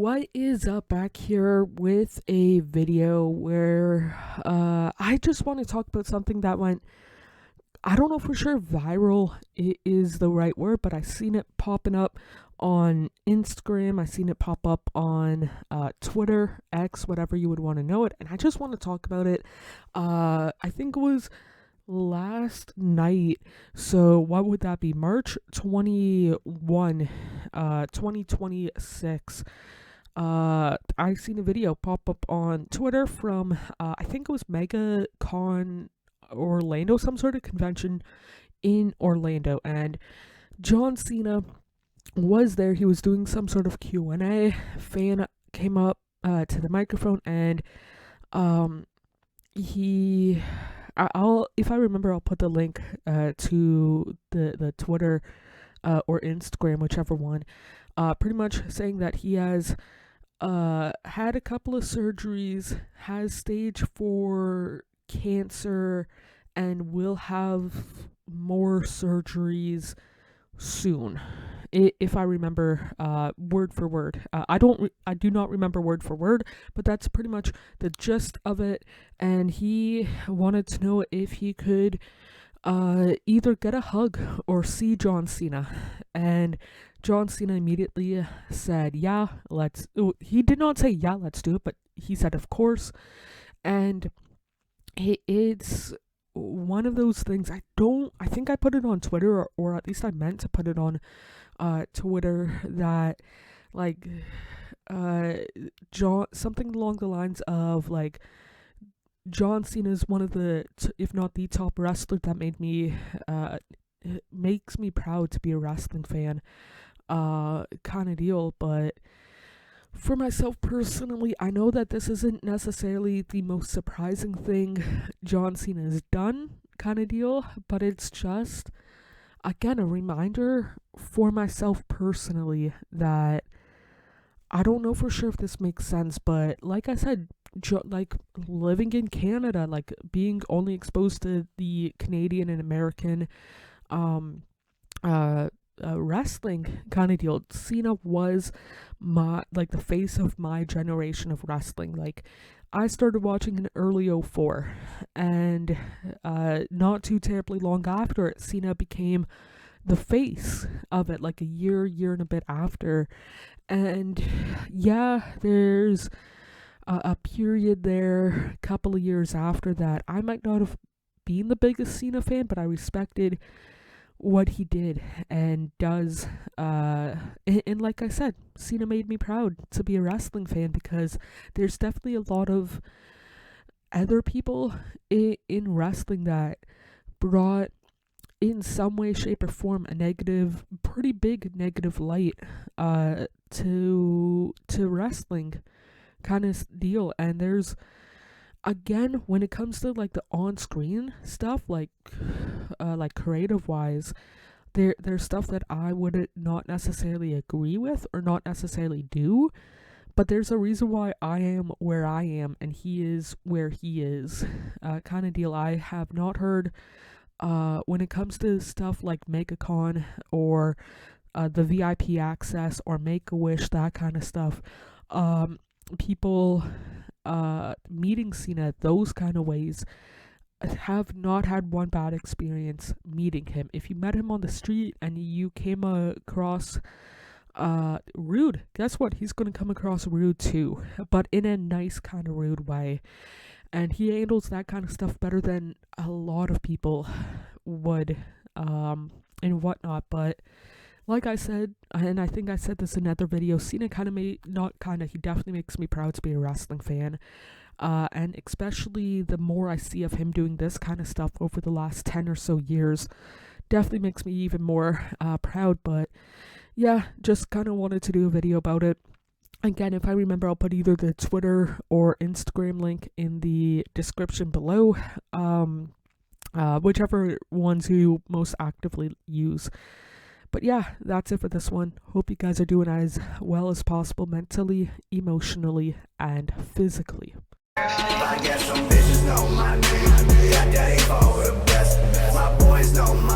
What is up? Back here with a video where I just want to talk about something that went, I don't know for sure viral is the right word, but I seen it popping up on Instagram. I seen it pop up on Twitter, X, whatever you would want to know it, and I just want to talk about it. I think it was last night. So what would that be? March 21, 2026. I seen a video pop up on Twitter from I think it was MegaCon Orlando, some sort of convention in Orlando, and John Cena was there. He was doing some sort of Q&A. Fan came up to the microphone, and he I'll if I remember, I'll put the link to the Twitter or Instagram, whichever one, pretty much saying that he has had a couple of surgeries, has stage 4 cancer, and will have more surgeries soon. If I remember word for word. I do not remember word for word, but that's pretty much the gist of it. And he wanted to know if he could either get a hug or see John Cena. And John Cena immediately said, yeah, let's. He did not say, yeah, let's do it, but he said, of course. And it's one of those things. I think I put it on Twitter, or at least I meant to put it on Twitter, that like John, something along the lines of like, John Cena is one of the, if not the top wrestler that makes me proud to be a wrestling fan, kind of deal. But for myself personally, I know that this isn't necessarily the most surprising thing John Cena has done, kind of deal, but it's just, again, a reminder for myself personally that I don't know for sure if this makes sense, but like I said, like living in Canada, like being only exposed to the Canadian and American wrestling kind of deal, Cena was the face of my generation of wrestling. Like, I started watching in early 04, and not too terribly long after it, Cena became the face of it, like a year and a bit after. And yeah, there's a period there, a couple of years after that, I might not have been the biggest Cena fan, but I respected what he did and does. And like I said, Cena made me proud to be a wrestling fan, because there's definitely a lot of other people in wrestling that brought, in some way, shape, or form, a pretty big negative light to wrestling kind of deal. And there's, again, when it comes to like the on-screen stuff, like creative wise, there's stuff that I would not necessarily agree with or not necessarily do, but there's a reason why I am where I am and he is where he is, kind of deal. I have not heard when it comes to stuff like MegaCon or the VIP access or Make-A-Wish, that kind of stuff, people meeting Cena those kind of ways have not had one bad experience meeting him. If you met him on the street and you came across rude, guess what? He's going to come across rude too, but in a nice kind of rude way. And he handles that kind of stuff better than a lot of people would, and whatnot. But like I said, and I think I said this in another video, Cena he definitely makes me proud to be a wrestling fan. And especially the more I see of him doing this kind of stuff over the last 10 or so years, definitely makes me even more proud. But yeah, just kind of wanted to do a video about it. Again, if I remember, I'll put either the Twitter or Instagram link in the description below, whichever ones you most actively use. But yeah, that's it for this one. Hope you guys are doing as well as possible mentally, emotionally, and physically. I guess some bitches know my name. Got daddy for the best. My boys know my